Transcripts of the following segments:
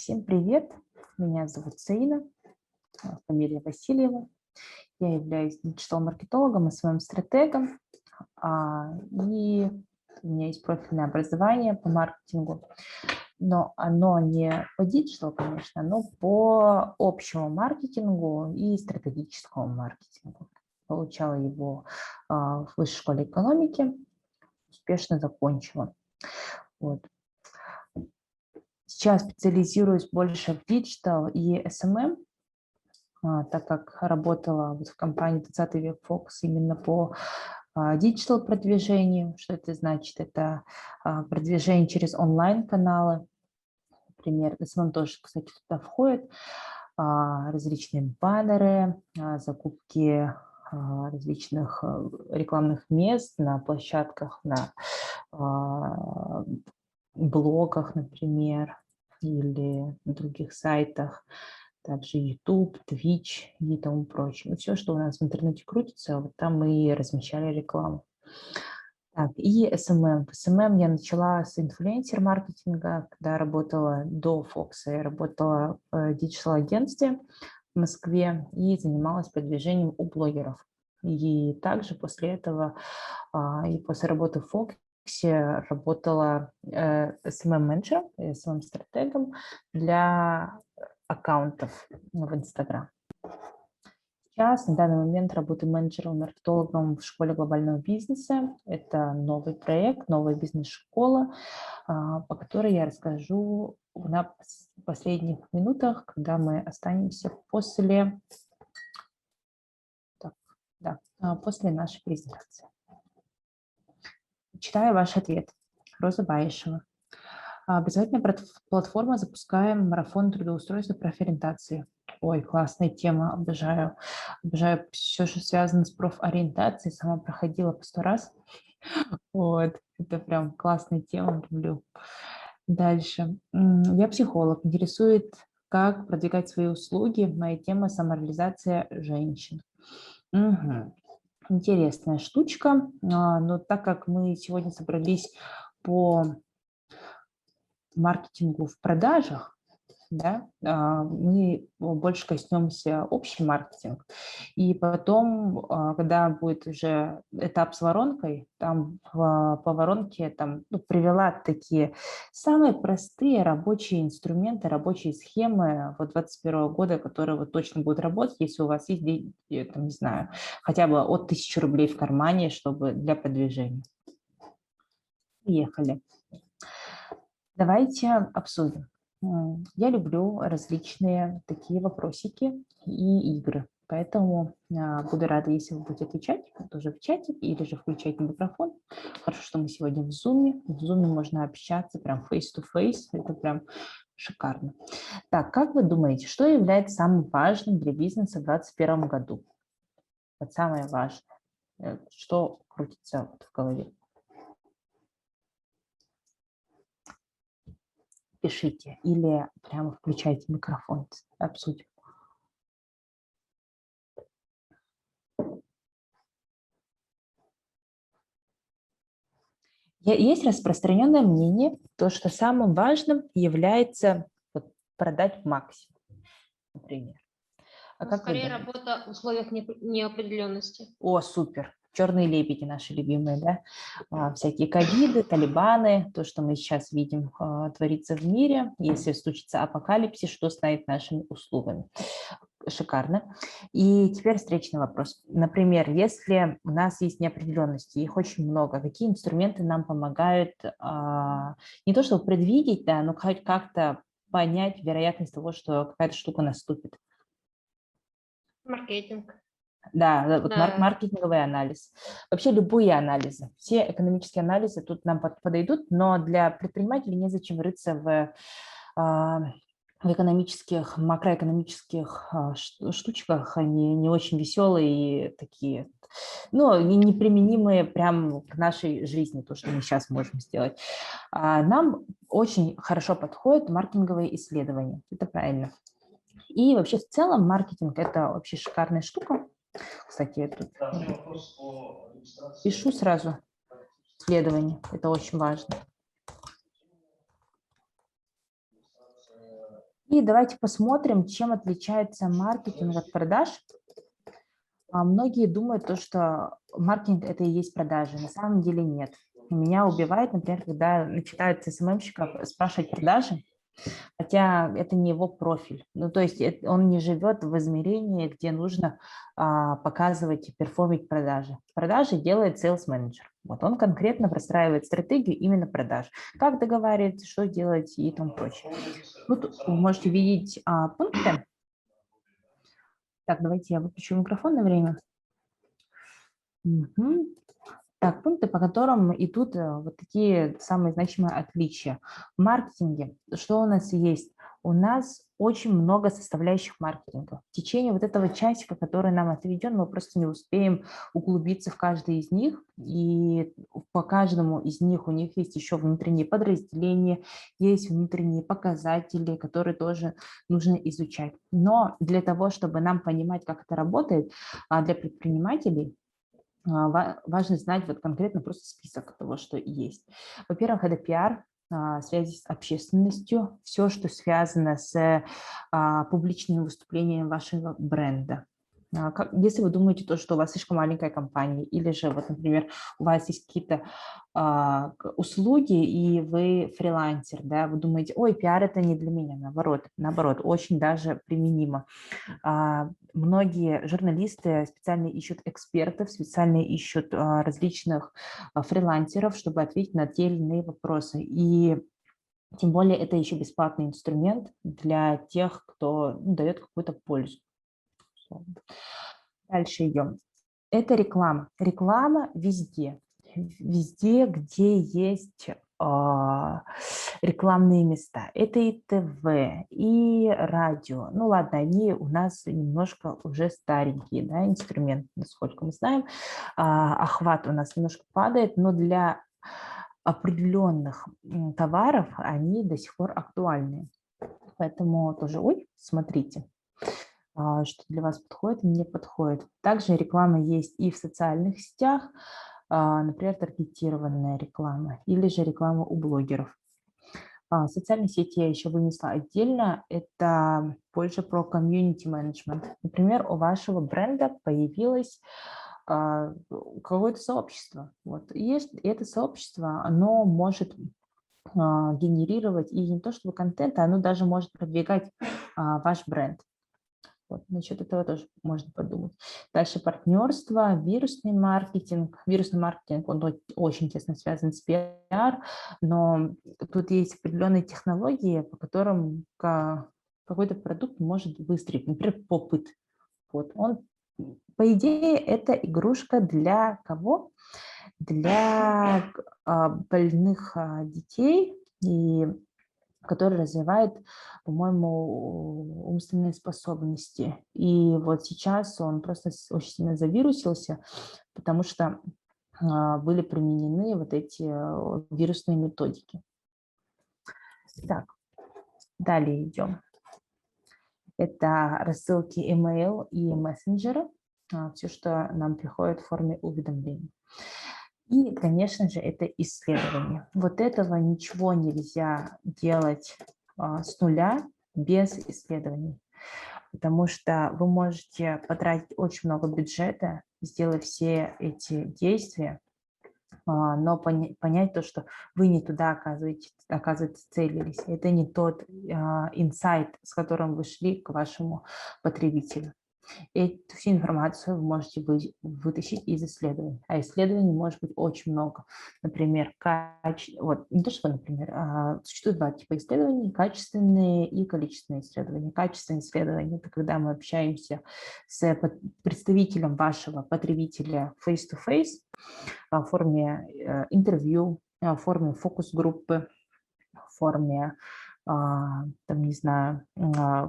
Всем привет! Меня зовут Саина, фамилия Васильева. Я являюсь диджитал-маркетологом и своим стратегом. И у меня есть профильное образование по маркетингу, но оно не по диджитал, конечно, но по общему маркетингу и стратегическому маркетингу. Получала его в высшей школе экономики, успешно закончила. Вот. Сейчас специализируюсь больше в диджитал и SMM, так как работала в компании 20 век Фокус именно по диджитал продвижению. Что это значит? Это продвижение через онлайн-каналы. Например, SMM тоже, кстати, туда входит. Различные баннеры, закупки различных рекламных мест на площадках, на блогах, например, или на других сайтах, также YouTube, Twitch и тому прочее. Все, что у нас в интернете крутится, вот там мы и размещали рекламу. Так, и SMM. В SMM я начала с инфлюенсер-маркетинга, когда работала до Фокса. Я работала в диджитал-агентстве в Москве и занималась продвижением у блогеров. И также после этого, и после работы в Фоксе, работала SMM-менеджером, SMM-стратегом для аккаунтов в Инстаграм. Сейчас, на данный момент, работаю менеджером-маркетологом в школе глобального бизнеса. Это новый проект, новая бизнес-школа, по которой я расскажу на последних минутах, когда мы останемся после нашей презентации. Читаю ваш ответ. Роза Баишева. Образовательная платформа, запускаем марафон трудоустройства профориентации. Ой, классная тема, обожаю. Обожаю все, что связано с профориентацией. Сама проходила по 100 раз. Вот, это прям классная тема, люблю. Дальше. Я психолог. Интересует, как продвигать свои услуги. Моя тема – самореализация женщин. Угу. Интересная штучка. Но так как мы сегодня собрались по маркетингу в продажах, да, мы больше коснемся общий маркетинг. И потом, когда будет уже этап с воронкой, там по воронке привела такие самые простые рабочие инструменты, рабочие схемы 2021 года, которые вот точно будут работать, если у вас есть, там, не знаю, хотя бы от 1000 рублей в кармане, чтобы для продвижения. Поехали. Давайте обсудим. Я люблю различные такие вопросики и игры, поэтому буду рада, если вы будете отвечать тоже в чате или же включать микрофон. Хорошо, что мы сегодня в Zoom. В Zoom можно общаться прям face-to-face, это прям шикарно. Так, как вы думаете, что является самым важным для бизнеса в 2021 году? Вот самое важное, что крутится в голове? Пишите или прямо включайте микрофон, обсудим. Есть распространенное мнение, то, что самым важным является продать максимум, например. Скорее работа в условиях неопределенности. О, супер. Черные лебеди наши любимые, да? Всякие ковиды, талибаны, то, что мы сейчас видим творится в мире. Если случится апокалипсис, что станет нашими услугами? Шикарно. И теперь встречный вопрос. Например, если у нас есть неопределенности, их очень много, какие инструменты нам помогают не то чтобы предвидеть, да, но хоть как-то понять вероятность того, что какая-то штука наступит? Маркетинг. Да, вот маркетинговый анализ. Вообще любые анализы. Все экономические анализы тут нам подойдут, но для предпринимателей незачем рыться в экономических, макроэкономических штучках. Они не очень веселые и такие, ну, неприменимые прямо к нашей жизни, то, что мы сейчас можем сделать. Нам очень хорошо подходят маркетинговые исследования. Это правильно. И вообще в целом маркетинг – это вообще шикарная штука. Кстати, я тут пишу сразу исследование. Это очень важно. И давайте посмотрим, чем отличается маркетинг от продаж. Многие думают, что маркетинг – это и есть продажи. На самом деле нет. Меня убивает, например, когда начинают с СММщика спрашивать продажи, хотя это не его профиль. Ну, то есть он не живет в измерении, где нужно показывать и перформить продажи. Продажи делает sales менеджер. Вот он конкретно простраивает стратегию именно продаж. Как договариваться, что делать и тому прочее. Тут вы можете видеть пункты. Так, давайте я выключу микрофон на время. Мгм. Так, пункты, по которым идут вот такие самые значимые отличия. В маркетинге что у нас есть? У нас очень много составляющих маркетинга. В течение вот этого часика, который нам отведен, мы просто не успеем углубиться в каждый из них. И по каждому из них у них есть еще внутренние подразделения, есть внутренние показатели, которые тоже нужно изучать. Но для того, чтобы нам понимать, как это работает, для предпринимателей, важно знать вот конкретно просто список того, что есть. Во-первых, это пиар, связи с общественностью, все, что связано с публичным выступлением вашего бренда. Если вы думаете, что у вас слишком маленькая компания, или же, вот, например, у вас есть какие-то услуги, и вы фрилансер, да, вы думаете, ой, пиар это не для меня, наоборот, очень даже применимо. Многие журналисты специально ищут экспертов, специально ищут различных фрилансеров, чтобы ответить на те или иные вопросы. И тем более это еще бесплатный инструмент для тех, кто дает какую-то пользу. Дальше идем. Это реклама. Реклама везде. Везде, где есть рекламные места. Это и ТВ, и радио. Ну ладно, они у нас немножко уже старенькие, да, инструменты, насколько мы знаем. Охват у нас немножко падает, но для определенных товаров они до сих пор актуальны. Поэтому тоже, смотрите, что для вас подходит и не подходит. Также реклама есть и в социальных сетях, например, таргетированная реклама или же реклама у блогеров. Социальные сети я еще вынесла отдельно. Это больше про комьюнити менеджмент. Например, у вашего бренда появилось какое-то сообщество. Вот. И это сообщество, оно может генерировать и не то чтобы контент, оно даже может продвигать ваш бренд. Вот, насчет этого тоже можно подумать. Дальше партнерство, вирусный маркетинг. Вирусный маркетинг, он очень тесно связан с пиар, но тут есть определенные технологии, по которым какой-то продукт может выстрелить. Например, попыт. Вот он, по идее, это игрушка для кого? Для больных детей, и который развивает, по-моему, умственные способности. И вот сейчас он просто очень сильно завирусился, потому что были применены вот эти вирусные методики. Так, далее идем. Это рассылки email и мессенджеры, все, что нам приходит в форме уведомлений. И, конечно же, это исследование. Вот этого ничего нельзя делать с нуля без исследований, потому что вы можете потратить очень много бюджета, сделав все эти действия, но понять то, что вы не туда, оказывается, целились. Это не тот инсайт, с которым вы шли к вашему потребителю. Эту всю информацию вы можете вытащить из исследований. А исследований может быть очень много. Например, не то, что, например, существует два типа исследований: качественные и количественные исследования. Качественные исследования – это когда мы общаемся с представителем вашего потребителя face-to-face в форме интервью, в форме фокус-группы, в форме, там, не знаю,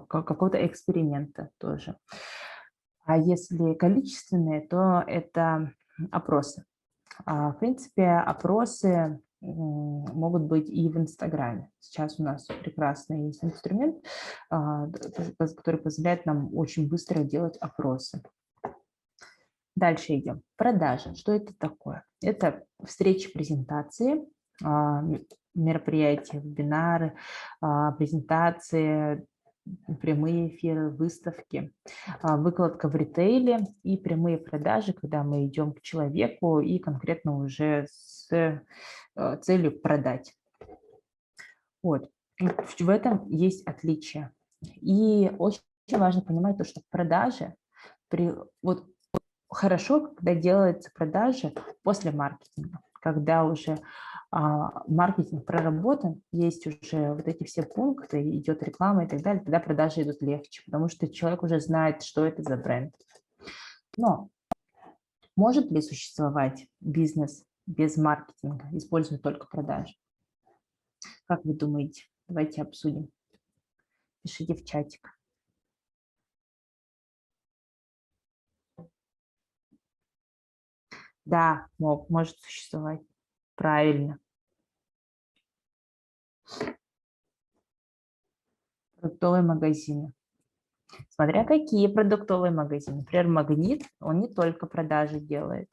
какого-то эксперимента тоже. А если количественные, то это опросы. В принципе, опросы могут быть и в Инстаграме. Сейчас у нас прекрасный есть инструмент, который позволяет нам очень быстро делать опросы. Дальше идем. Продажи. Что это такое? Это встречи, презентации, мероприятия, вебинары, презентации, прямые эфиры, выставки, выкладка в ритейле и прямые продажи, когда мы идем к человеку и конкретно уже с целью продать. Вот. В этом есть отличие. И очень важно понимать то, что продажи, вот хорошо, когда делается продажи после маркетинга, когда уже маркетинг проработан, есть уже вот эти все пункты, идет реклама и так далее, тогда продажи идут легче, потому что человек уже знает, что это за бренд. Но может ли существовать бизнес без маркетинга, используя только продажи? Как вы думаете? Давайте обсудим. Пишите в чатик. Да, может существовать. Правильно. Продуктовые магазины. Смотря какие продуктовые магазины. Например, Магнит, он не только продажи делает.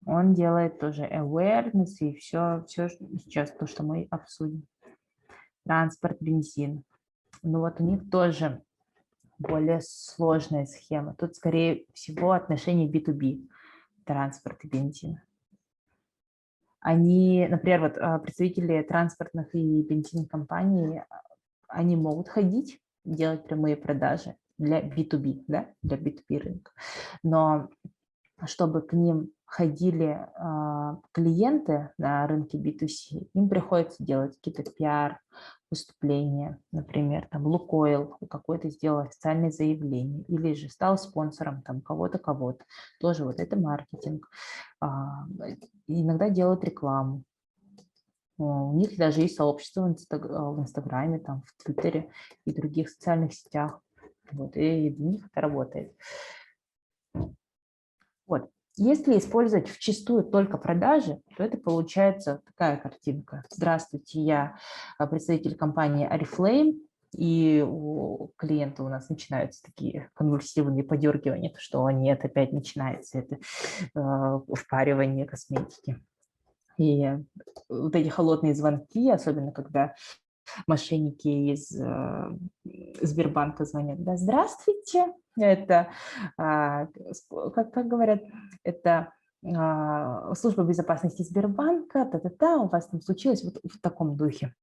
Он делает тоже awareness и все сейчас то, что мы обсудим. Транспорт, бензин. Ну вот у них тоже более сложная схема. Тут, скорее всего, отношение B2B, транспорт и бензин. Они, например, вот представители транспортных и бензинных компаний, они могут ходить, делать прямые продажи для B2B, да, для B2B рынка. Но чтобы к ним ходили клиенты на рынке B2C, им приходится делать какие-то пиар-выступления, например, там Лукойл какой-то сделал официальное заявление или же стал спонсором там кого-то, тоже вот это маркетинг. Иногда делают рекламу. У них даже есть сообщество в Инстаграме, там, в Твиттере и других социальных сетях. Вот, и для них это работает. Вот. Если использовать вчистую только продажи, то это получается такая картинка. Здравствуйте, я представитель компании Oriflame, и у клиента у нас начинаются такие конвульсивные подергивания, что нет, опять начинается это впаривание косметики. И вот эти холодные звонки, особенно когда мошенники из Сбербанка звонят. Да, здравствуйте, это, как говорят, это служба безопасности Сбербанка, у вас там случилось вот в таком духе.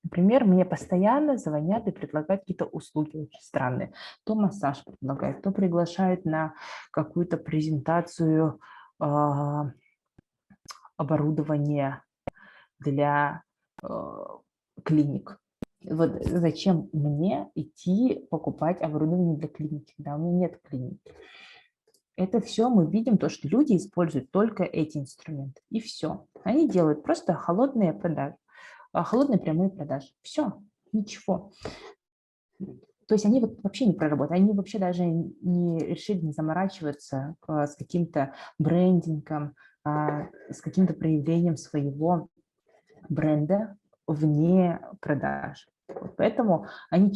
Например, мне постоянно звонят и предлагают какие-то услуги очень странные. То массаж предлагают, то приглашают на какую-то презентацию оборудования для клиник. Вот зачем мне идти покупать оборудование для клиники, когда у меня нет клиники? Это все мы видим, то, что люди используют только эти инструменты. И все. Они делают просто холодные продажи, холодные прямые продажи. Все, ничего. То есть они вот вообще не проработали, они вообще даже не решили не заморачиваться с каким-то брендингом, с каким-то проявлением своего бренда вне продаж. Поэтому они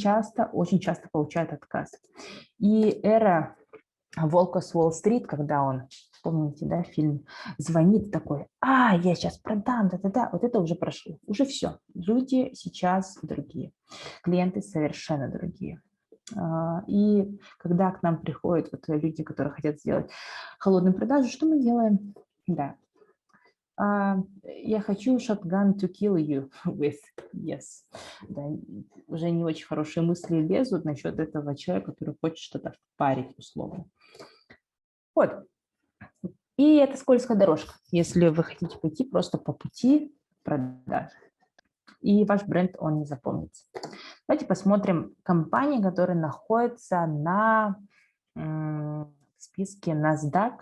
очень часто получают отказ. И эра «Волка с Уолл-стрит», когда он, помните, да, фильм, звонит такой, я сейчас продам, да-да-да, вот это уже прошло, уже все. Люди сейчас другие, клиенты совершенно другие. И когда к нам приходят вот люди, которые хотят сделать холодную продажу, что мы делаем? Да. Я хочу shotgun to kill you with, yes. Да, уже не очень хорошие мысли лезут насчет этого человека, который хочет что-то впарить условно. Вот. И это скользкая дорожка, если вы хотите пойти просто по пути продаж. И ваш бренд, он не запомнится. Давайте посмотрим компании, которые находятся на списке NASDAQ,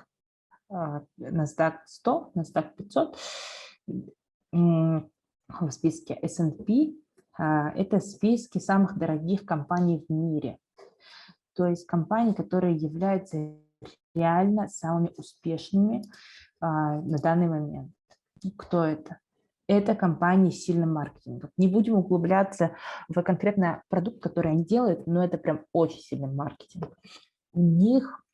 NASDAQ 100, NASDAQ 500, в списке S&P. Это списки самых дорогих компаний в мире. То есть компании, которые являются реально самыми успешными на данный момент. Кто это? Это компании с сильным маркетингом. Не будем углубляться в конкретно продукт, который они делают, но это прям очень сильный маркетинг. У них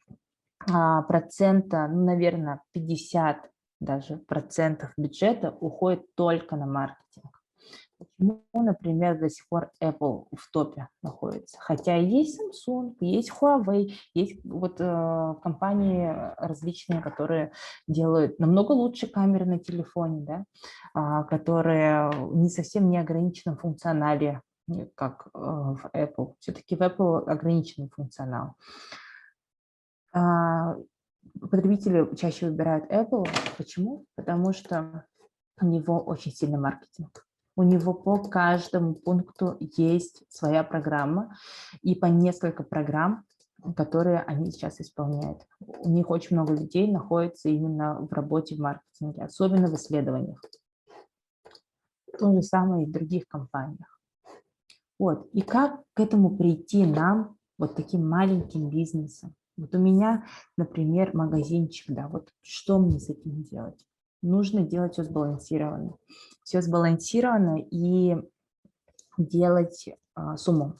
процента, наверное, 50 даже процентов бюджета уходит только на маркетинг. Почему, например, до сих пор Apple в топе находится? Хотя есть Samsung, есть Huawei, есть вот компании различные, которые делают намного лучше камеры на телефоне, да, которые не совсем не ограничены в функционале, как в Apple. Все-таки в Apple ограниченный функционал. Потребители чаще выбирают Apple. Почему? Потому что у него очень сильный маркетинг. У него по каждому пункту есть своя программа и по несколько программ, которые они сейчас исполняют. У них очень много людей находится именно в работе в маркетинге, особенно в исследованиях. То же самое и в других компаниях. Вот. И как к этому прийти нам, вот таким маленьким бизнесом? Вот у меня, например, магазинчик, да, вот что мне с этим делать? Нужно делать все сбалансированно. Все сбалансированно и делать с умом.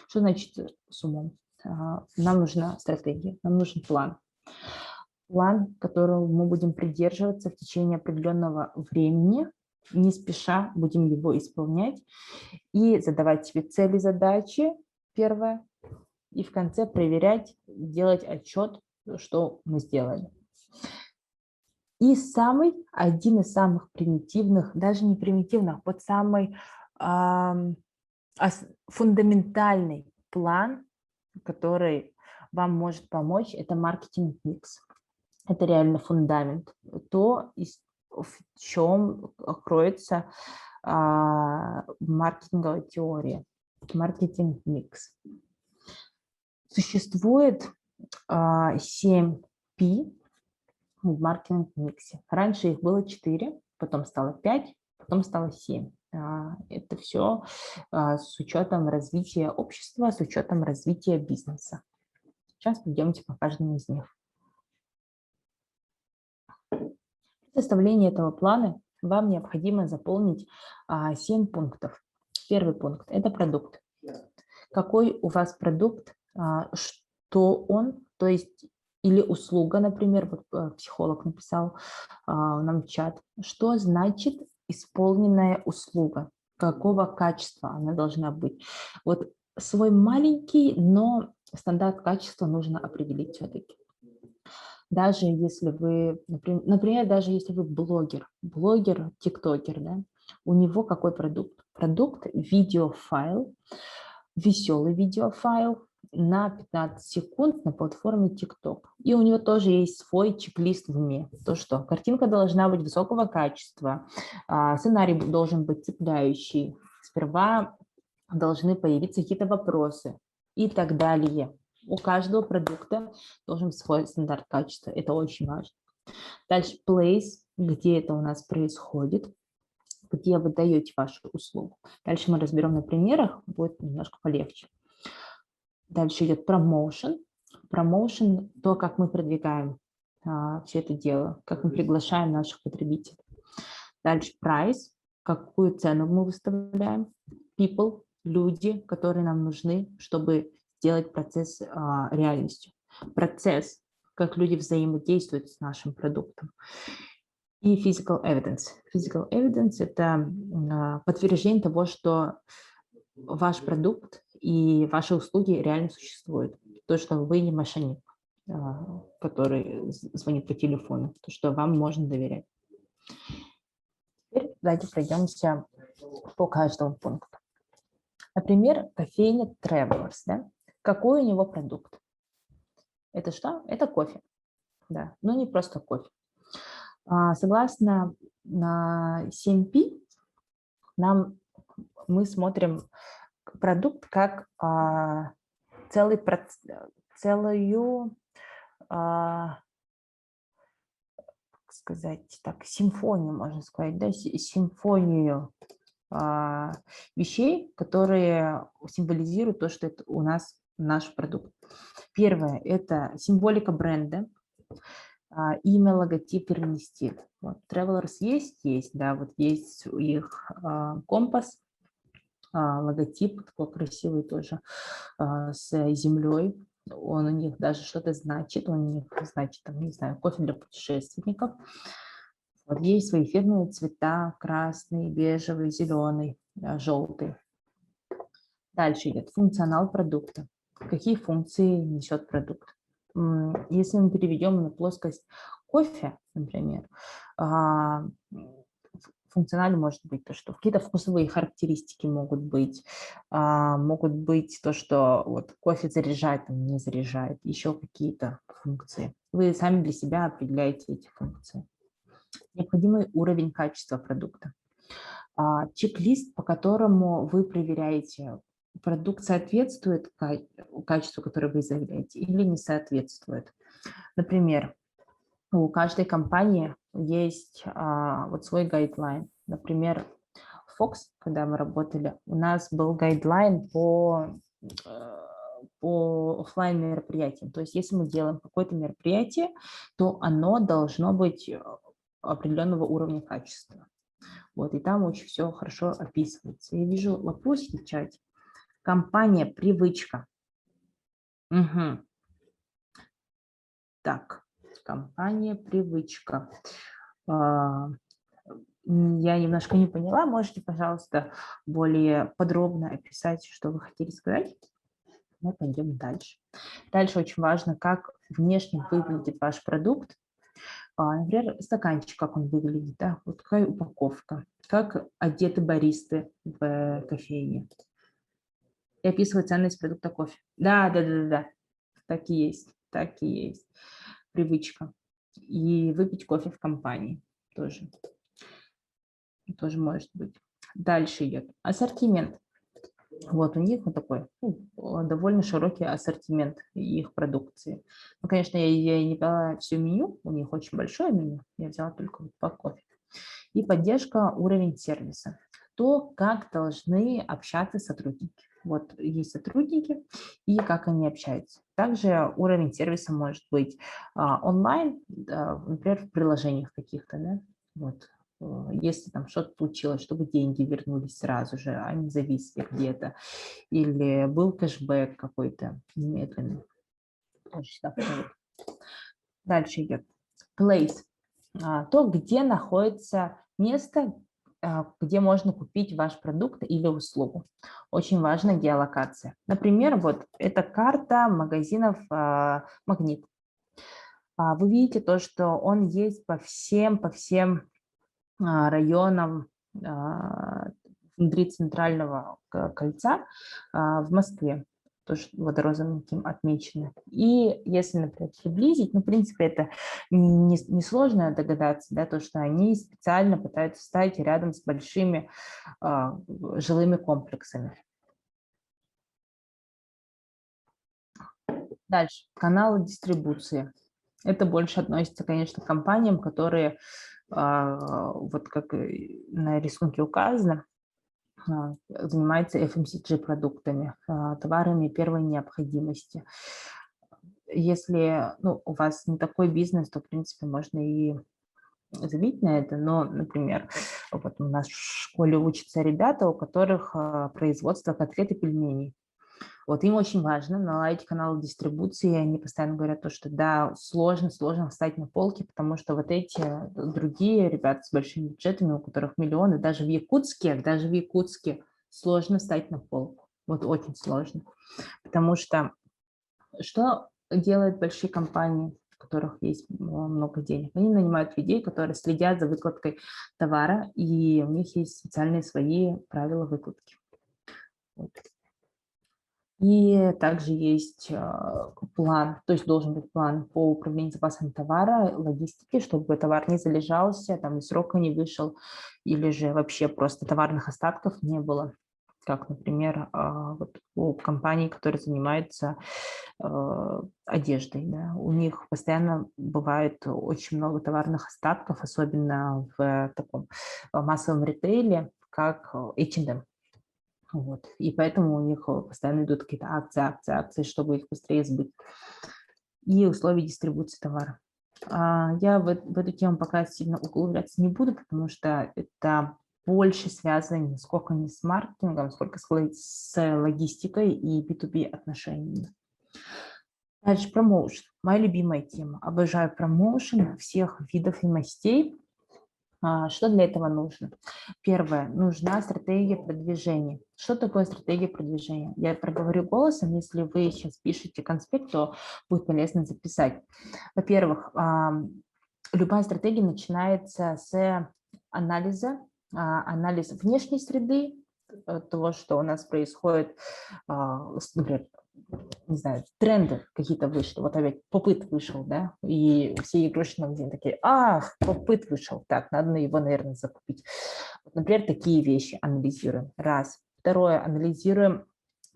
Что значит с умом? Нам нужна стратегия, нам нужен план. План, которого мы будем придерживаться в течение определенного времени, не спеша будем его исполнять и задавать себе цели, задачи, первое, и в конце проверять, делать отчет, что мы сделали. И один из самых примитивных, даже не примитивных, вот самый фундаментальный план, который вам может помочь, это маркетинг-микс. Это реально фундамент. То, в чем кроется маркетинговая теория. Маркетинг-микс. Существует 7 P в маркетинг-миксе. Раньше их было 4, потом стало 5, потом стало 7. Это все с учетом развития общества, с учетом развития бизнеса. Сейчас пойдемте по каждому из них. При составлении этого плана вам необходимо заполнить 7 пунктов. Первый пункт – это продукт. Какой у вас продукт, что он, то есть или услуга, например, вот психолог написал нам в чат, что значит исполненная услуга, какого качества она должна быть. Вот свой маленький, но стандарт качества нужно определить все-таки. Даже если вы, например, даже если вы блогер, тиктокер, да, у него какой продукт? Продукт – видеофайл, веселый видеофайл на 15 секунд на платформе TikTok. И у него тоже есть свой чек-лист в уме. То, что картинка должна быть высокого качества, сценарий должен быть цепляющий, сперва должны появиться какие-то вопросы и так далее. У каждого продукта должен быть свой стандарт качества. Это очень важно. Дальше place, где это у нас происходит, где вы даете вашу услугу. Дальше мы разберем на примерах, будет немножко полегче. Дальше идет promotion. Promotion – то, как мы продвигаем все это дело, как мы приглашаем наших потребителей. Дальше price, какую цену мы выставляем. People – люди, которые нам нужны, чтобы сделать процесс реальностью. Процесс, как люди взаимодействуют с нашим продуктом. И physical evidence. Physical evidence – это подтверждение того, что ваш продукт и ваши услуги реально существуют. То, что вы не мошенник, который звонит по телефону, то, что вам можно доверять. Теперь давайте пройдемся по каждому пункту. Например, кофейня Travelers. Да? Какой у него продукт? Это что? Это кофе. Да, но не просто кофе. Согласно 7P, мы смотрим продукт как целую, как сказать, так, симфонию, можно сказать, да, симфонию вещей, которые символизируют то, что это у нас наш продукт. Первое – это символика бренда, имя, логотип, верный стиль. Вот, Travelers есть, да, вот есть у их компас, логотип такой красивый тоже с землей. Он у них даже что-то значит, он у них значит, там, не знаю, кофе для путешественников. Вот есть свои фирменные цвета: красный, бежевый, зеленый, желтый. Дальше идет функционал продукта. Какие функции несет продукт? Если мы переведем на плоскость кофе, например, функционально может быть то, что какие-то вкусовые характеристики могут быть то, что вот кофе заряжает, не заряжает, еще какие-то функции. Вы сами для себя определяете эти функции. Необходимый уровень качества продукта. Чек-лист, по которому вы проверяете, продукт соответствует качеству, которое вы заявляете, или не соответствует. Например, у каждой компании есть вот свой гайдлайн. Например, Fox, когда мы работали, у нас был гайдлайн по офлайн мероприятиям. То есть если мы делаем какое-то мероприятие, то оно должно быть определенного уровня качества. Вот, и там очень все хорошо описывается. Я вижу вопрос в чате. Компания «Привычка». Угу. Так, компания «Привычка». Я немножко не поняла. Можете, пожалуйста, более подробно описать, что вы хотели сказать? Мы пойдем дальше. Дальше очень важно, как внешне выглядит ваш продукт. Например, стаканчик, как он выглядит, да? Вот какая упаковка, как одеты баристы в кофейне. И описывать ценность продукта кофе. Да. Так и есть, так и есть. Привычка. И выпить кофе в компании тоже может быть. Дальше идет ассортимент. Вот у них вот такой довольно широкий ассортимент их продукции. Ну, конечно, я не брала все меню, у них очень большое меню, я взяла только по кофе. И поддержка, уровень сервиса. То, как должны общаться сотрудники. Вот есть сотрудники и как они общаются. Также уровень сервиса может быть онлайн, например, в приложениях каких-то, да, вот. Если там что-то случилось, чтобы деньги вернулись сразу же, а не зависли где-то, или был кэшбэк какой-то немедленный. Дальше идет place. То, где находится место, где можно купить ваш продукт или услугу. Очень важна геолокация. Например, вот эта карта магазинов «Магнит». Вы видите то, что он есть по всем районам внутри центрального кольца в Москве, тоже водорозовеньким отмечено. И если, например, приблизить, в принципе, это несложно догадаться, да, то, что они специально пытаются стать рядом с большими жилыми комплексами. Дальше. Каналы дистрибуции. Это больше относится, конечно, к компаниям, которые, вот как на рисунке указано, занимается FMCG-продуктами, товарами первой необходимости. Если у вас не такой бизнес, то, в принципе, можно и забить на это. Но, например, вот у нас в школе учатся ребята, у которых производство котлет и пельменей. Вот им очень важно наладить канал дистрибуции. Они постоянно говорят то, что да, сложно встать на полке, потому что вот эти другие ребята с большими бюджетами, у которых миллионы, даже в Якутске сложно встать на полку. Вот очень сложно. Потому что делают большие компании, у которых есть много денег? Они нанимают людей, которые следят за выкладкой товара, и у них есть специальные свои правила выкладки. Вот. И также есть план, то есть должен быть план по управлению запасами товара, логистики, чтобы товар не залежался, там и срока не вышел, или же вообще просто товарных остатков не было. Как, например, вот у компаний, которые занимаются одеждой. Да, у них постоянно бывает очень много товарных остатков, особенно в таком массовом ритейле, как H&M. Вот. И поэтому у них постоянно идут какие-то акции, чтобы их быстрее сбыть. И условия дистрибуции товара. Я в эту тему пока сильно углубляться не буду, потому что это больше связано не сколько не с маркетингом, сколько с логистикой и B2B отношениями. Дальше промоушен. Моя любимая тема. Обожаю промоушен всех видов и мастей. Что для этого нужно? Первое. Нужна стратегия продвижения. Что такое стратегия продвижения? Я проговорю голосом. Если вы сейчас пишете конспект, то будет полезно записать. Во-первых, любая стратегия начинается с анализа внешней среды, того, что у нас происходит, например, не знаю, тренды какие-то вышли, вот опять попыт вышел, да, и все игрушечные магазины такие, попыт вышел, так, надо его, наверное, закупить. Вот, например, такие вещи анализируем, раз. Второе, анализируем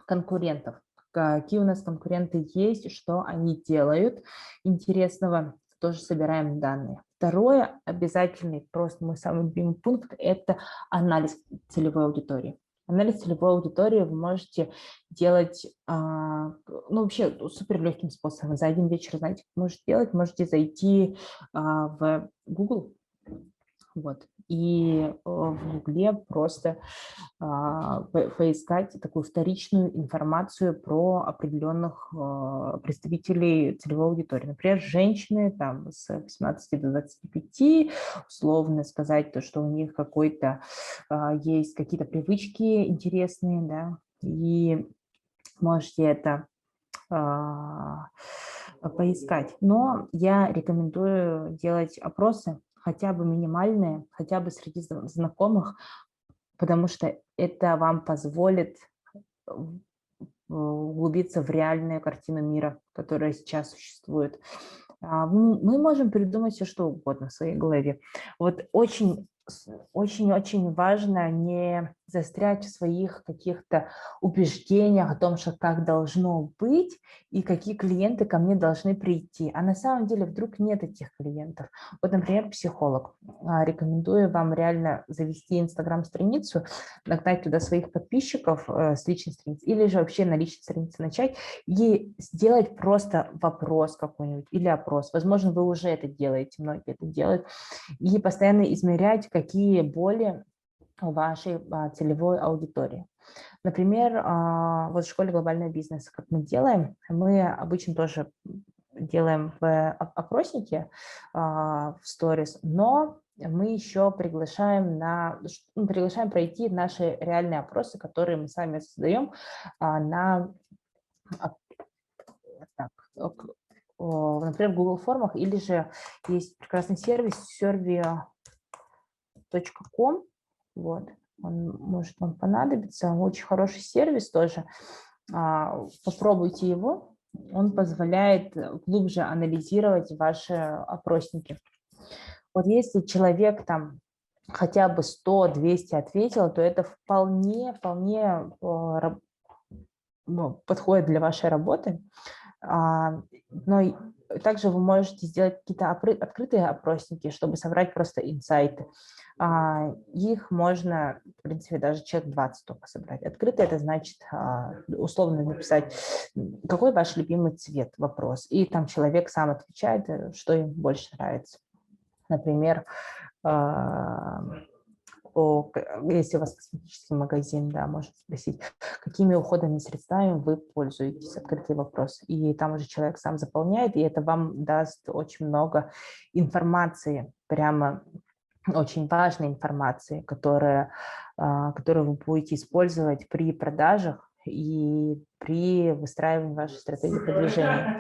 конкурентов. Какие у нас конкуренты есть, что они делают интересного, тоже собираем данные. Второе, обязательный, просто мой самый любимый пункт, это анализ целевой аудитории. Анализ целевой аудитории вы можете делать, вообще супер легким способом. За один вечер, знаете, можете делать, можете зайти в Google, вот, и в Гугле просто поискать такую вторичную информацию про определенных представителей целевой аудитории. Например, женщины там, с 18 до 25, условно сказать, то, что у них какой-то есть какие-то привычки интересные, да, и можете это поискать. Но я рекомендую делать опросы, хотя бы минимальные, хотя бы среди знакомых, потому что это вам позволит углубиться в реальную картину мира, которая сейчас существует. Мы можем придумать все, что угодно в своей голове. Вот очень-очень важно не застрять в своих каких-то убеждениях о том, что как должно быть и какие клиенты ко мне должны прийти. А на самом деле вдруг нет этих клиентов. Вот, например, психолог. Рекомендую вам реально завести Инстаграм-страницу, нагнать туда своих подписчиков с личной страницы или же вообще на личной странице начать и сделать просто вопрос какой-нибудь или опрос. Возможно, вы уже это делаете, многие это делают. И постоянно измерять, какие боли у вашей целевой аудитории. Например, вот в школе глобального бизнеса, как мы делаем, мы обычно тоже делаем в опроснике в сторис, но мы еще приглашаем пройти наши реальные опросы, которые мы сами создаем например, в Google формах, или же есть прекрасный сервис survey.com, вот, он может вам понадобиться, очень хороший сервис тоже, попробуйте его, он позволяет глубже анализировать ваши опросники. Вот если человек там хотя бы 100-200 ответил, то это вполне подходит для вашей работы. Но также вы можете сделать какие-то открытые опросники, чтобы собрать просто инсайты. Их можно, в принципе, даже человек 20 только собрать. Открытый – это значит условно написать, какой ваш любимый цвет, вопрос. И там человек сам отвечает, что им больше нравится. Например, если у вас косметический магазин, да, можно спросить, какими уходовыми средствами вы пользуетесь, открытый вопрос. И там уже человек сам заполняет, и это вам даст очень много информации, прямо очень важной информации, которую вы будете использовать при продажах и при выстраивании вашей стратегии продвижения.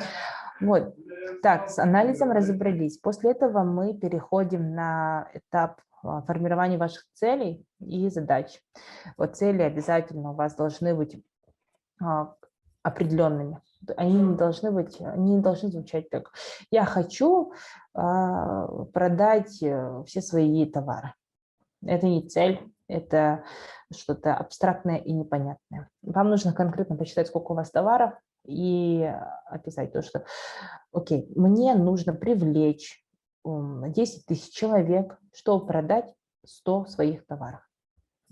Вот. Так, с анализом разобрались. После этого мы переходим на этап формирования ваших целей и задач. Вот цели обязательно у вас должны быть определенными. Они не должны звучать так. Я хочу продать все свои товары. Это не цель, это что-то абстрактное и непонятное. Вам нужно конкретно посчитать, сколько у вас товаров, и описать то, что, окей, мне нужно привлечь 10 тысяч человек, чтобы продать 100 своих товаров.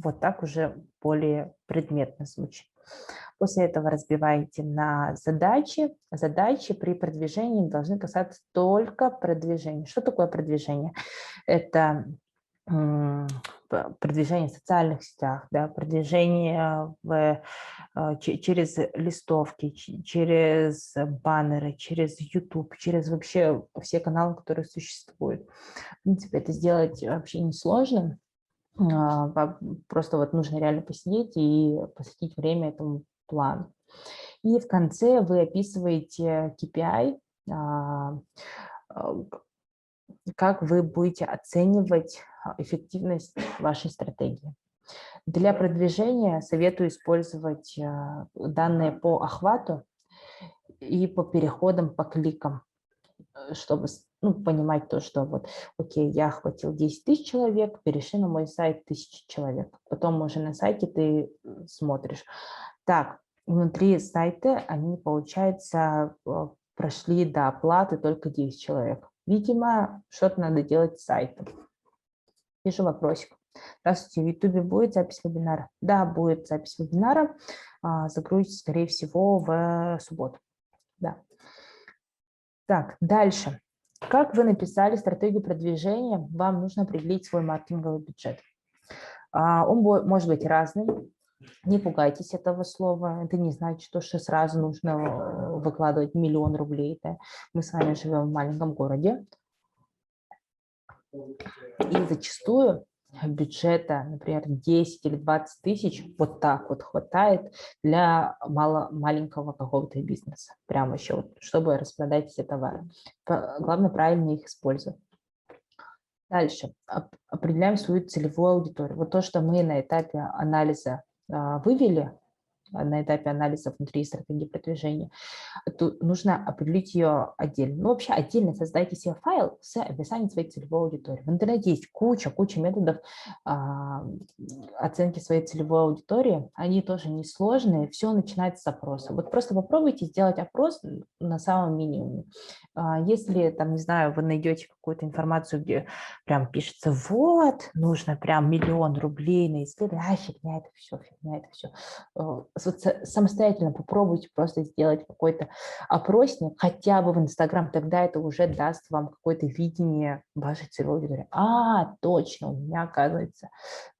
Вот так уже более предметно звучит. После этого разбиваете на задачи. Задачи при продвижении должны касаться только продвижения. Что такое продвижение? Это продвижение в социальных сетях, да, продвижение через листовки, через баннеры, через YouTube, через вообще все каналы, которые существуют. В принципе, это сделать вообще несложно. Просто вот нужно реально посидеть и посвятить время этому плану. И в конце вы описываете KPI, как вы будете оценивать эффективность вашей стратегии. Для продвижения советую использовать данные по охвату и по переходам, по кликам, чтобы понимать то, что вот, окей, я охватил 10 тысяч человек, перешли на мой сайт 1000 человек. Потом уже на сайте ты смотришь. Так, внутри сайта они, получается, прошли до оплаты только 10 человек. Видимо, что-то надо делать с сайтом. Пишу вопросик. Здравствуйте, в YouTube будет запись вебинара? Да, будет запись вебинара. Загрузить, скорее всего, в субботу. Да. Так, дальше. Как вы написали стратегию продвижения, вам нужно определить свой маркетинговый бюджет. Он может быть разным. Не пугайтесь этого слова. Это не значит, что сразу нужно выкладывать 1 000 000 рублей. Да? Мы с вами живем в маленьком городе. И зачастую бюджета, например, 10 или 20 тысяч вот так вот хватает для маленького какого-то бизнеса. Прямо еще, вот, чтобы распродать все товары. Главное, правильно их использовать. Дальше. Определяем свою целевую аудиторию. Вот то, что мы на этапе анализа вывели, на этапе анализа внутри стратегии продвижения, тут нужно определить ее отдельно. Ну, вообще отдельно создайте себе файл с описанием своей целевой аудитории. В интернете есть куча методов оценки своей целевой аудитории. Они тоже несложные. Все начинается с опроса. Вот просто попробуйте сделать опрос на самом минимуме. Если, там, не знаю, вы найдете какую-то информацию, где прям пишется, вот, нужно прям 1 000 000 рублей на исследование, фигня это все, фигня это все. Самостоятельно попробуйте просто сделать какой-то опросник, хотя бы в Инстаграм, тогда это уже даст вам какое-то видение вашей целевой аудитории. Точно, у меня, оказывается,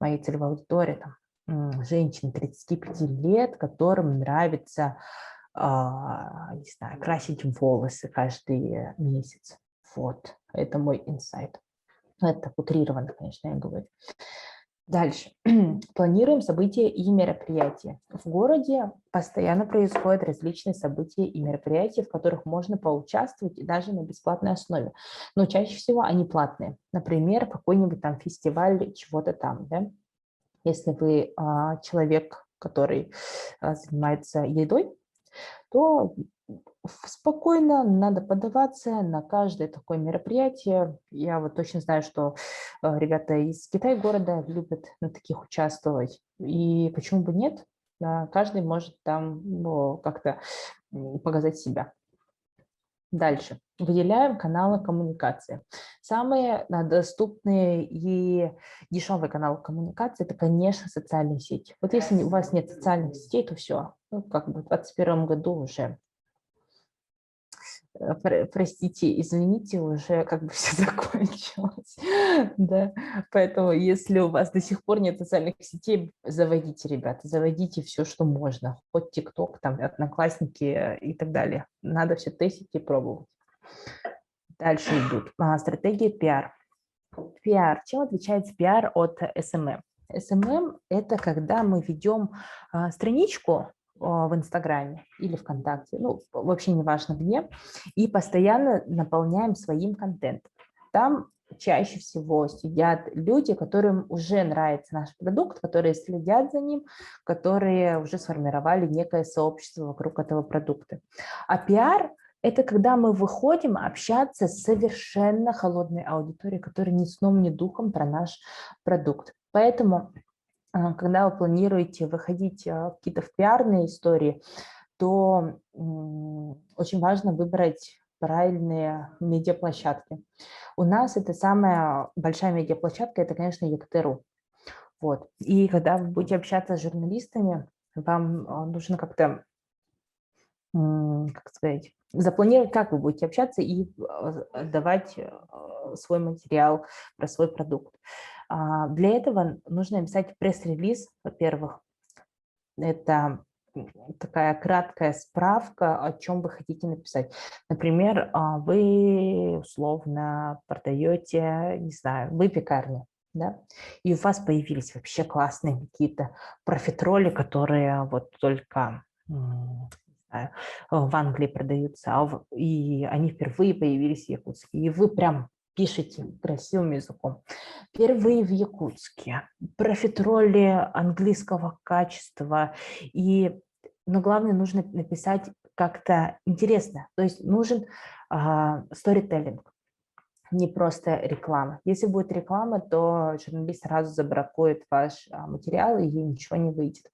моя целевая аудитория, там, женщин 35 лет, которым нравится, не знаю, красить волосы каждый месяц. Вот, это мой инсайт. Это так утрированно, конечно, я говорю. Дальше. Планируем события и мероприятия. В городе постоянно происходят различные события и мероприятия, в которых можно поучаствовать и даже на бесплатной основе. Но чаще всего они платные. Например, какой-нибудь там фестиваль чего-то там. Да? Если вы человек, который занимается едой, то спокойно надо подаваться на каждое такое мероприятие. Я вот точно знаю, что ребята из Китай-города любят на таких участвовать. И почему бы нет? Каждый может там как-то показать себя. Дальше. Выделяем каналы коммуникации. Самые доступные и дешевые каналы коммуникации – это, конечно, социальные сети. Вот если у вас нет социальных сетей, то все. Как бы в 2021 году уже, простите, извините, уже как бы все закончилось. Да? Поэтому если у вас до сих пор нет социальных сетей, заводите, ребята, заводите все, что можно. Хоть ТикТок, там, Одноклассники и так далее. Надо все тестить и пробовать. Дальше идут стратегии пиар. Пиар. Чем отличается пиар от СММ? СММ – это когда мы ведем страничку в Инстаграме или ВКонтакте, вообще неважно где, и постоянно наполняем своим контентом. Там чаще всего сидят люди, которым уже нравится наш продукт, которые следят за ним, которые уже сформировали некое сообщество вокруг этого продукта. А пиар – это когда мы выходим общаться с совершенно холодной аудиторией, которая ни сном, ни духом про наш продукт. Поэтому, когда вы планируете выходить какие-то в пиарные истории, то очень важно выбрать правильные медиаплощадки. У нас это самая большая медиаплощадка, это, конечно, Яктеру. Вот. И когда вы будете общаться с журналистами, вам нужно как-то, как сказать, запланировать, как вы будете общаться и давать свой материал про свой продукт. Для этого нужно написать пресс-релиз, во-первых. Это такая краткая справка, о чем вы хотите написать. Например, вы условно продаете, не знаю, вы пекарня, да, и у вас появились вообще классные какие-то профитроли, которые вот только знаю, в Англии продаются, и они впервые появились в Якутске, и вы прям пишете красивым языком. Впервые в Якутске, профитроли английского качества, но главное, нужно написать как-то интересно, то есть нужен сторителлинг, не просто реклама. Если будет реклама, то журналист сразу забракует ваш материал, и ничего не выйдет.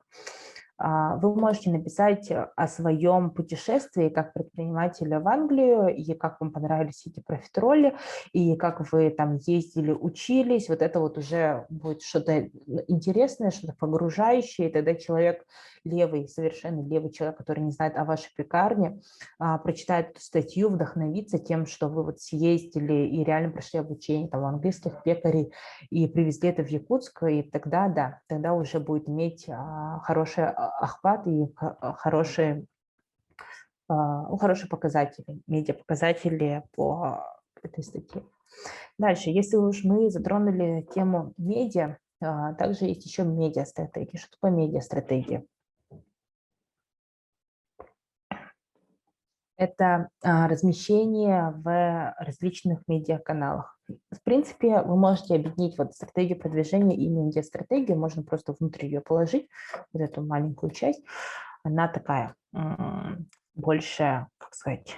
Вы можете написать о своем путешествии как предпринимателя в Англию, и как вам понравились эти профитроли, и как вы там ездили, учились. Вот это вот уже будет что-то интересное, что-то погружающее, и тогда человек левый, совершенно левый человек, который не знает о вашей пекарне, прочитает эту статью, вдохновится тем, что вы вот съездили и реально прошли обучение там, у английских пекарей и привезли это в Якутск, и тогда, да, тогда уже будет иметь хороший охват и хорошие показатели, медиапоказатели по этой статье. Дальше, если уж мы затронули тему медиа, также есть еще медиастратегия. Что такое медиастратегия? Это размещение в различных медиаканалах. В принципе, вы можете объединить вот стратегию продвижения и медиастратегию, можно просто внутри ее положить, вот эту маленькую часть. Она такая больше, как сказать,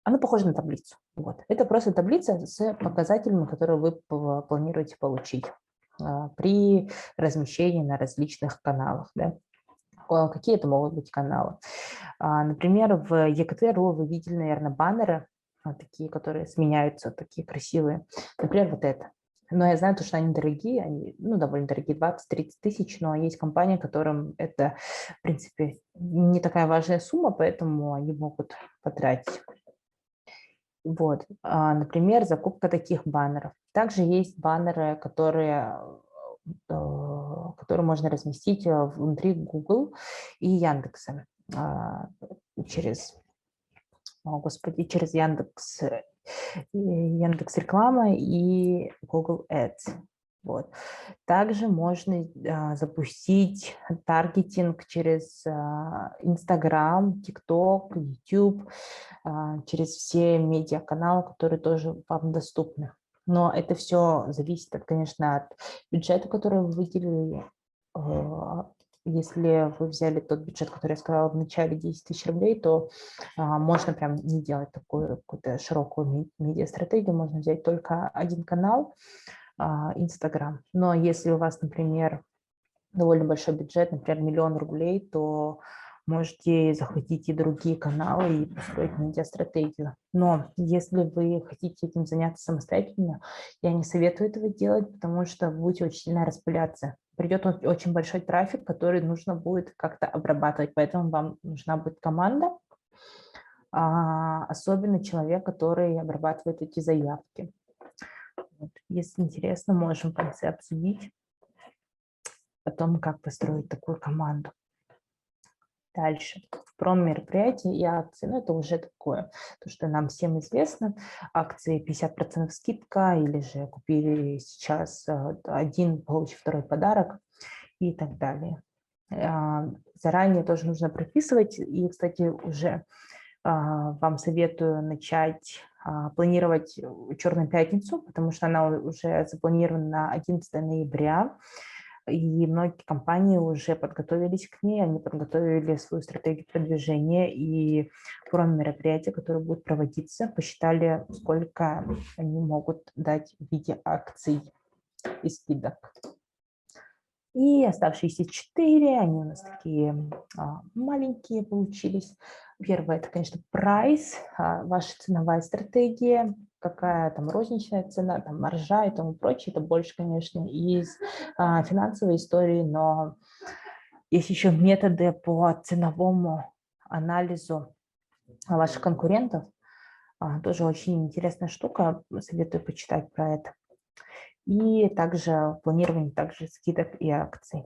она похожа на таблицу. Вот. Это просто таблица с показателями, которые вы планируете получить при размещении на различных каналах. Да? Какие это могут быть каналы? Например, в ЕКТ.ру вы видели, наверное, баннеры, такие, которые сменяются, такие красивые. Например, вот это. Но я знаю, что они дорогие, они довольно дорогие, 20-30 тысяч, но есть компании, которым это, в принципе, не такая важная сумма, поэтому они могут потратить. Вот, например, закупка таких баннеров. Также есть баннеры, которые можно разместить внутри Google и Яндекса через Яндекс Реклама и Google Ads. Вот. Также можно запустить таргетинг через Instagram, TikTok, YouTube, через все медиаканалы, которые тоже вам доступны. Но это все зависит, конечно, от бюджета, который вы выделили. Если вы взяли тот бюджет, который я сказала в начале, 10 тысяч рублей, то можно прям не делать такую какую-то широкую медиастратегию, можно взять только один канал, Инстаграм. Но если у вас, например, довольно большой бюджет, например, 1 000 000 рублей, то можете захватить и другие каналы и построить медиастратегию. Но если вы хотите этим заняться самостоятельно, я не советую этого делать, потому что вы будете очень сильно распыляться. Придет очень большой трафик, который нужно будет как-то обрабатывать, поэтому вам нужна будет команда, особенно человек, который обрабатывает эти заявки. Вот. Если интересно, можем в конце обсудить о том, как построить такую команду. Дальше. Промо-мероприятия и акции. Это уже такое, то, что нам всем известно. Акции 50% скидка, или же купили сейчас один, получи второй подарок и так далее. Заранее тоже нужно прописывать. И, кстати, уже вам советую начать планировать Черную пятницу, потому что она уже запланирована на 11 ноября. И многие компании уже подготовились к ней, они подготовили свою стратегию продвижения и промо-мероприятия, которые будут проводиться, посчитали, сколько они могут дать в виде акций и скидок. И оставшиеся 4, они у нас такие маленькие получились. Первое, это, конечно, прайс, ваша ценовая стратегия, какая там розничная цена, там маржа и тому прочее. Это больше, конечно, из финансовой истории, но есть еще методы по ценовому анализу ваших конкурентов. Тоже очень интересная штука, советую почитать про это. и также планирование также скидок и акций.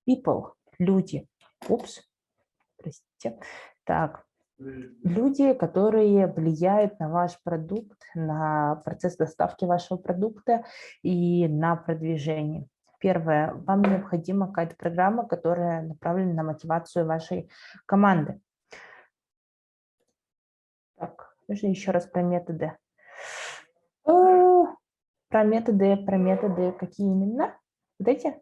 People, люди. Упс, простите. Так, люди, которые влияют на ваш продукт, на процесс доставки вашего продукта и на продвижение. Первое, вам необходима какая-то программа, которая направлена на мотивацию вашей команды. Так, нужно еще раз про методы. Про методы, какие именно? Вот эти?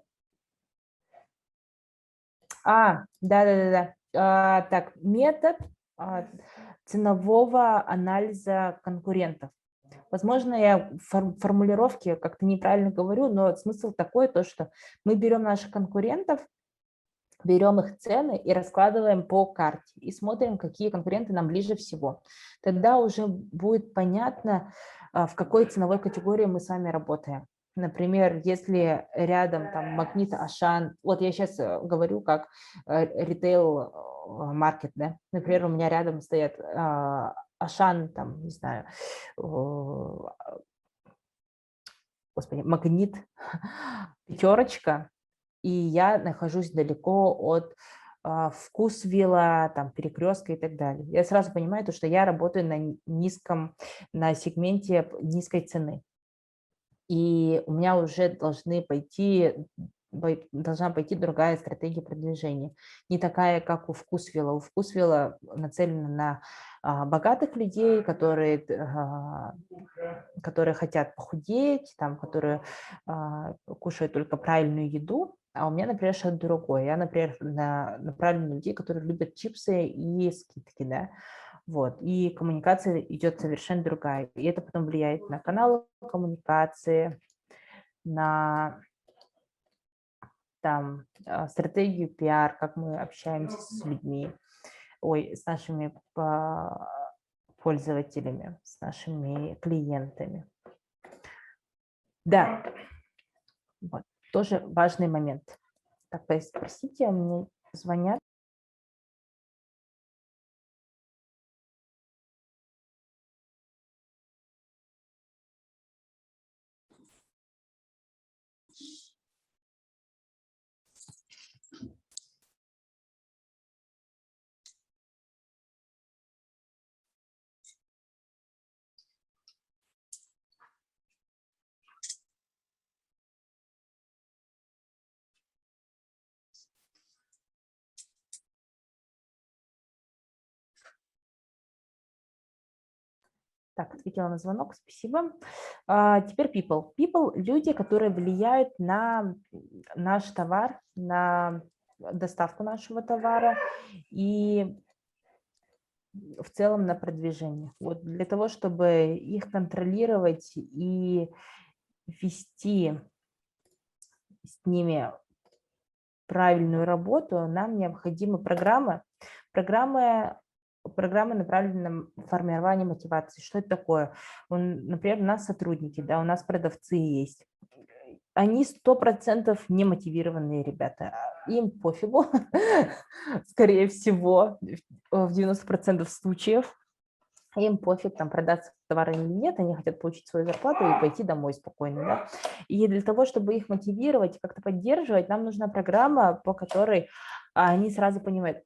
Да. Так, метод ценового анализа конкурентов. Возможно, я формулировки как-то неправильно говорю, но смысл такой, то, что мы берем наших конкурентов, берем их цены и раскладываем по карте и смотрим, какие конкуренты нам ближе всего. Тогда уже будет понятно, в какой ценовой категории мы с вами работаем. Например, если рядом там Магнит, Ашан, вот я сейчас говорю как ритейл-маркет, да, например, у меня рядом стоят Ашан, там, не знаю, господи, Магнит, Пятерочка, и я нахожусь далеко от Вкусвилла, там, Перекрестка и так далее. Я сразу понимаю, то, что я работаю на сегменте низкой цены. И у меня уже должна пойти другая стратегия продвижения. Не такая, как у Вкусвилла. У Вкусвилла нацелена на богатых людей, которые хотят похудеть, там, которые кушают только правильную еду. А у меня, например, что-то другое. Я, например, направлена на людей, которые любят чипсы и скидки, да. Вот. И коммуникация идет совершенно другая. И это потом влияет на каналы коммуникации, на там, стратегию пиар, как мы общаемся с людьми, с нашими пользователями, с нашими клиентами. Да, вот, тоже важный момент. Так, простите, мне звонят. Так, ответила на звонок, спасибо. Теперь people. People – люди, которые влияют на наш товар, на доставку нашего товара и в целом на продвижение. Вот для того, чтобы их контролировать и вести с ними правильную работу, нам необходимы программы, направленные на формирование мотивации. Что это такое? Например, у нас сотрудники, да, у нас продавцы есть. Они 100% не мотивированные ребята. Им пофигу, скорее всего, в 90% случаев. Им пофиг, там, продаться товар или нет, они хотят получить свою зарплату и пойти домой спокойно. Да? И для того, чтобы их мотивировать, как-то поддерживать, нам нужна программа, по которой они сразу понимают,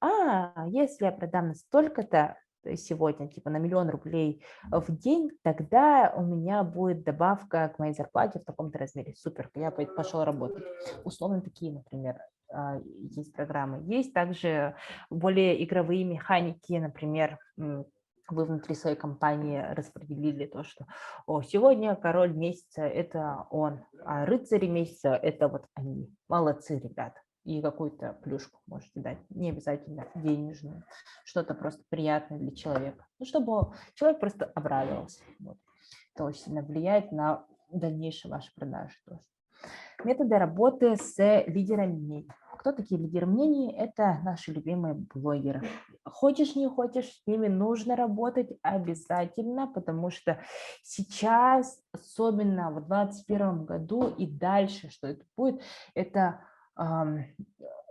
если я продам на столько-то сегодня, типа на 1 000 000 рублей в день, тогда у меня будет добавка к моей зарплате в таком-то размере. Супер, я пошел работать. Условно такие, например, есть программы. Есть также более игровые механики, например, вы внутри своей компании распределили то, что сегодня король месяца – это он, а рыцари месяца – это вот они. Молодцы, ребята. И какую-то плюшку можете дать, не обязательно денежную, что-то просто приятное для человека. Чтобы человек просто обрадовался. Вот. Это очень сильно влияет на дальнейшие ваши продажи тоже. Методы работы с лидерами мнений. Кто такие лидеры мнений? Это наши любимые блогеры. Хочешь, не хочешь, с ними нужно работать обязательно, потому что сейчас, особенно в 2021 году и дальше, что это будет, это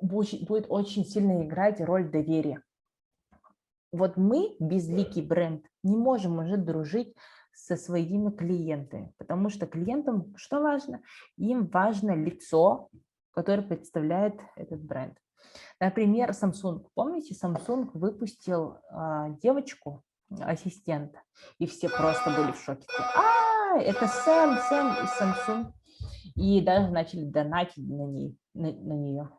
будет очень сильно играть роль доверия. Вот мы, безликий бренд, не можем уже дружить со своими клиентами, потому что клиентам что важно? Им важно лицо, которое представляет этот бренд. Например, Samsung. Помните, Samsung выпустил девочку, ассистента, и все просто были в шоке. Это Сэм из Samsung. И даже начали донатить на нее.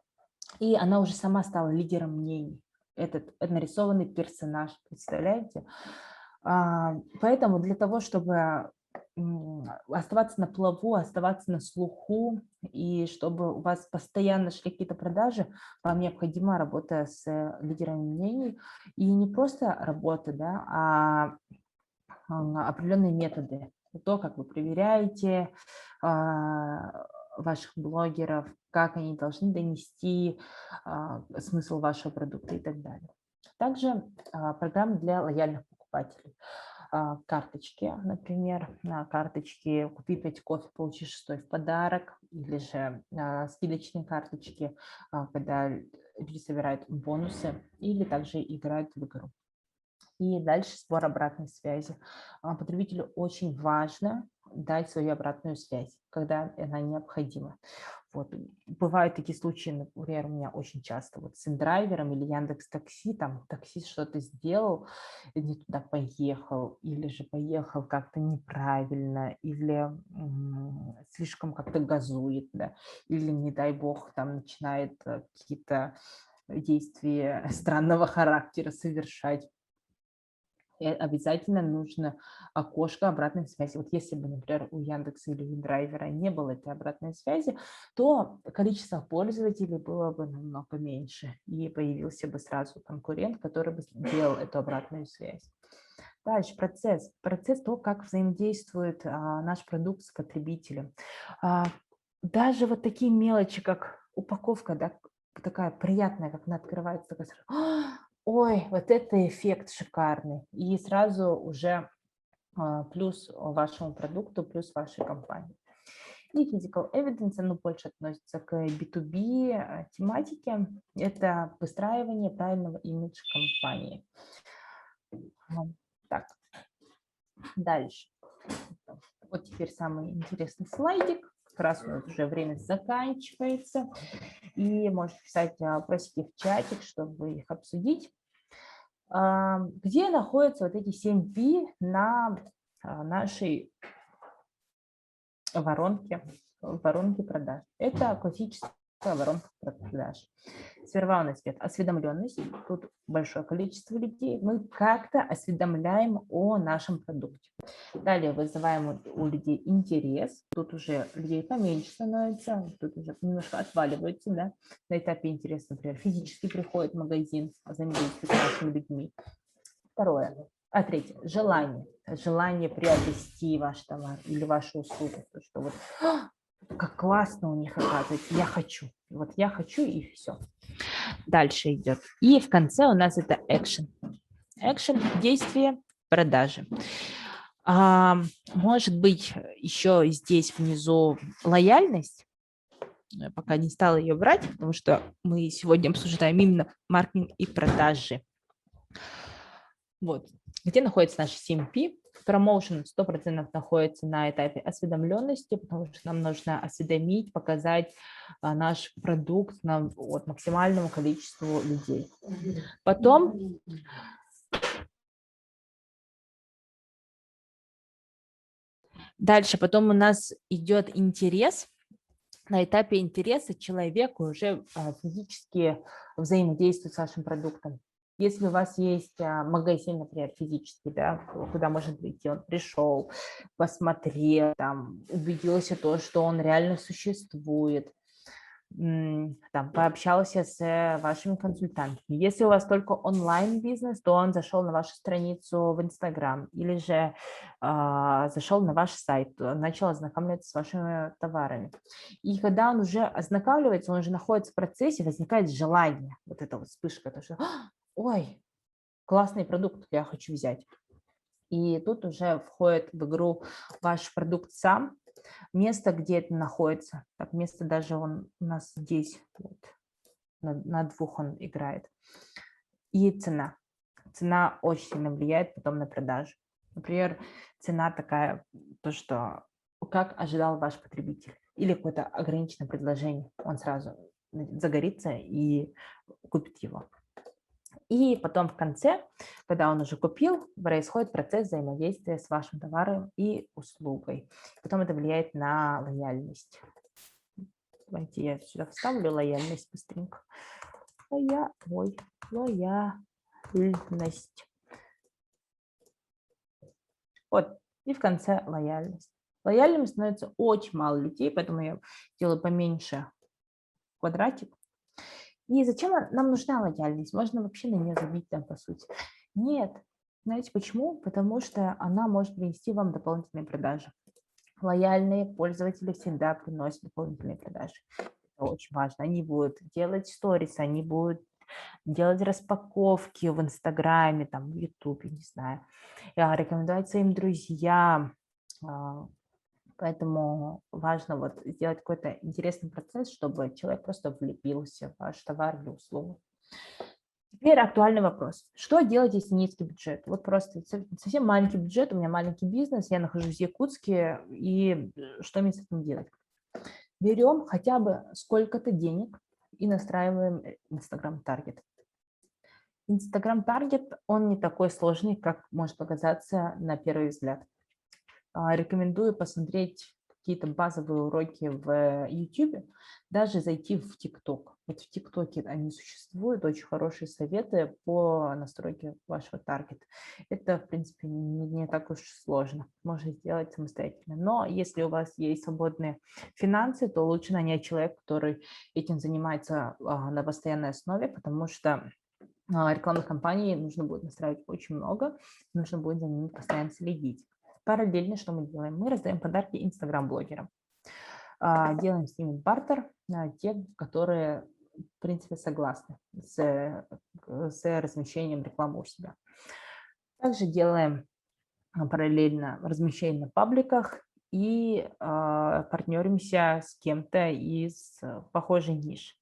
И она уже сама стала лидером мнений. Этот нарисованный персонаж, представляете? Поэтому для того, чтобы оставаться на плаву, оставаться на слуху, и чтобы у вас постоянно шли какие-то продажи, вам необходима работа с лидерами мнений. И не просто работа, да, а определенные методы. То, как вы проверяете ваших блогеров, как они должны донести смысл вашего продукта и так далее. Также программы для лояльных покупателей. Карточки, например, на карточке «Купи 5 кофе, получи 6 в подарок», или же скидочные карточки, когда люди собирают бонусы или также играют в игру. И дальше сбор обратной связи. Потребителю очень важно дать свою обратную связь, когда она необходима. Вот. Бывают такие случаи, например, у меня очень часто вот с индрайвером или Яндекс.Такси, там таксист что-то сделал, не туда поехал, или же поехал как-то неправильно, или слишком как-то газует, да, или, не дай бог, там начинает какие-то действия странного характера совершать. И обязательно нужно окошко обратной связи. Вот если бы, например, у Яндекса или у драйвера не было этой обратной связи, то количество пользователей было бы намного меньше, и появился бы сразу конкурент, который бы сделал эту обратную связь. Дальше процесс. Процесс того, как взаимодействует наш продукт с потребителем. Даже вот такие мелочи, как упаковка, да, такая приятная, как она открывается, такая сразу, ой, вот это эффект шикарный. И сразу уже плюс вашему продукту, плюс вашей компании. И physical evidence, оно больше относится к B2B тематике. Это выстраивание правильного имиджа компании. Так, дальше. Вот теперь самый интересный слайдик. Как раз уже время заканчивается. И можете писать вопросики в чатик, чтобы их обсудить. Где находятся вот эти 7 P на нашей воронке продаж? Это классическая воронка продаж. Сперва у нас идет осведомленность. Тут большое количество людей. Мы как-то осведомляем о нашем продукте. Далее вызываем у людей интерес. Тут уже людей поменьше становится. Тут уже немножко отваливаются, да, на этапе интереса. Например, физически приходит в магазин, взаимодействует с нашими людьми. Третье. Желание. Желание приобрести ваш товар или вашу услугу. То, что вот как классно у них оказывается. Я хочу. Вот я хочу, и все. Дальше идет. И в конце у нас это action. Action – действие, продажи. Может быть, еще здесь внизу лояльность. Я пока не стала ее брать, потому что мы сегодня обсуждаем именно маркетинг и продажи. Вот. Где находится наш CMP? Промоушен 100% находится на этапе осведомленности, потому что нам нужно осведомить, показать наш продукт максимальному количеству людей. Потом потом у нас идет интерес. На этапе интереса человек уже физически взаимодействует с вашим продуктом. Если у вас есть магазин, например, физический, да, куда может прийти, он пришел, посмотрел, там, убедился в том, что он реально существует, там, пообщался с вашими консультантами. Если у вас только онлайн-бизнес, то он зашел на вашу страницу в Инстаграм или же зашел на ваш сайт, начал ознакомиться с вашими товарами. И когда он уже ознакомливается, он уже находится в процессе, возникает желание, вот эта вот вспышка, то что, ой, классный продукт, я хочу взять. И тут уже входит в игру ваш продукт сам, место, где это находится. Так, место даже он у нас здесь, вот, на 2 он играет. И цена. Цена очень сильно влияет потом на продажу. Например, цена такая, то, что как ожидал ваш потребитель, или какое-то ограниченное предложение, он сразу загорится и купит его. И потом в конце, когда он уже купил, происходит процесс взаимодействия с вашим товаром и услугой. Потом это влияет на лояльность. Давайте я сюда вставлю лояльность быстренько. Лояльность. Вот, и в конце лояльность. Лояльными становится очень мало людей, поэтому я делаю поменьше квадратик. И зачем нам нужна лояльность? Можно вообще на нее забить там, по сути. Нет. Знаете почему? Потому что она может принести вам дополнительные продажи. Лояльные пользователи всегда приносят дополнительные продажи. Это очень важно. Они будут делать сторис, они будут делать распаковки в Инстаграме, там, в Ютубе, не знаю, рекомендовать своим друзьям. Поэтому важно вот сделать какой-то интересный процесс, чтобы человек просто влюбился в ваш товар или услугу. Теперь актуальный вопрос. Что делать, если низкий бюджет? Вот просто совсем маленький бюджет, у меня маленький бизнес, я нахожусь в Якутске, и что мне с этим делать? Берем хотя бы сколько-то денег и настраиваем Instagram-таргет. Instagram-таргет, он не такой сложный, как может показаться на первый взгляд. Рекомендую посмотреть какие-то базовые уроки в YouTube, даже зайти в TikTok. Вот в TikTok они существуют, очень хорошие советы по настройке вашего таргета. Это, в принципе, не так уж сложно. Можно сделать самостоятельно. Но если у вас есть свободные финансы, то лучше нанять человека, который этим занимается на постоянной основе, потому что рекламных кампаний нужно будет настраивать очень много, нужно будет за ними постоянно следить. Параллельно что мы делаем? Мы раздаем подарки инстаграм-блогерам. Делаем с ними бартер, те, которые, в принципе, согласны с размещением рекламы у себя. Также делаем параллельно размещение на пабликах и партнеримся с кем-то из похожей ниши.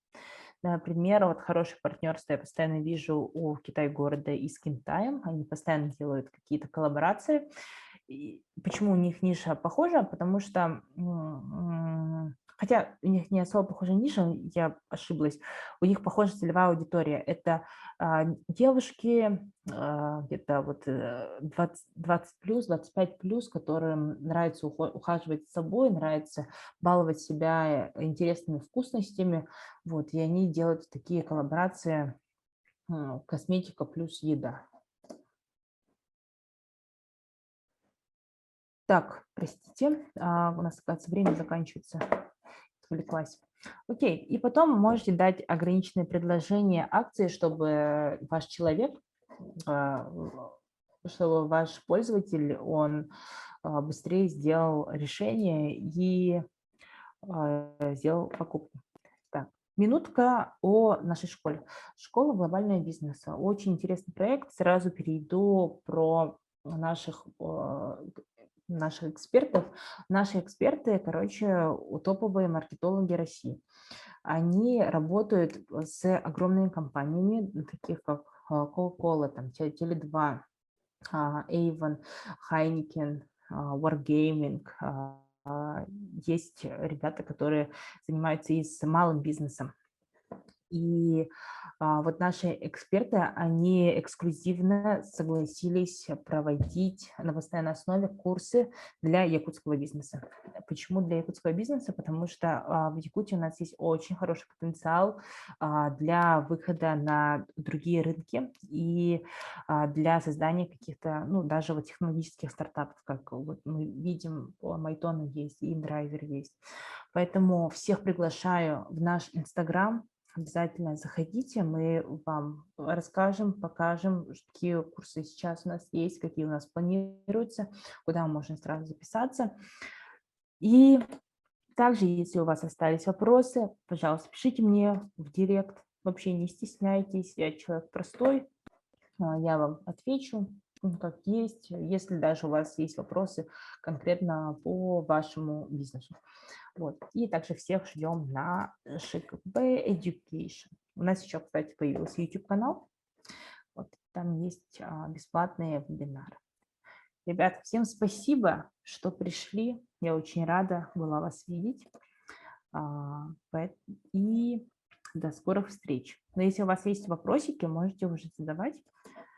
Например, вот хорошее партнерство я постоянно вижу у Китай-города и с Китаем. Они постоянно делают какие-то коллаборации. И почему у них ниша похожа? Потому что, хотя у них не особо похожа ниша, я ошиблась, у них похожа целевая аудитория. Это девушки где-то вот 20 плюс, 25 плюс, которым нравится ухаживать за собой, нравится баловать себя интересными вкусностями. Вот, и они делают такие коллаборации косметика плюс еда. Так, простите, у нас, оказывается, время заканчивается. Отвлеклась. Окей, и потом можете дать ограниченные предложения акции, чтобы ваш человек, чтобы ваш пользователь, он быстрее сделал решение и сделал покупку. Так, минутка о нашей школе. Школа глобального бизнеса. Очень интересный проект. Сразу перейду про наших экспертов. Наши эксперты, короче, топовые маркетологи России. Они работают с огромными компаниями, таких как Coca-Cola, там, Tele2, Avon, Heineken, Wargaming. Есть ребята, которые занимаются и с малым бизнесом. И вот наши эксперты, они эксклюзивно согласились проводить на постоянной основе курсы для якутского бизнеса. Почему для якутского бизнеса? Потому что в Якутии у нас есть очень хороший потенциал для выхода на другие рынки и для создания каких-то, ну, даже вот технологических стартапов, как вот мы видим, у Майтона есть, и InDriver есть. Поэтому всех приглашаю в наш Инстаграм. Обязательно заходите, мы вам расскажем, покажем, какие курсы сейчас у нас есть, какие у нас планируются, куда можно сразу записаться. И также, если у вас остались вопросы, пожалуйста, пишите мне в директ. Вообще не стесняйтесь, я человек простой, я вам отвечу, как есть, если даже у вас есть вопросы конкретно по вашему бизнесу. Вот. И также всех ждем на ШКБ Education. У нас еще, кстати, появился YouTube-канал. Вот. Там есть бесплатные вебинары. Ребята, всем спасибо, что пришли. Я очень рада была вас видеть. И до скорых встреч. Но если у вас есть вопросики, можете уже задавать.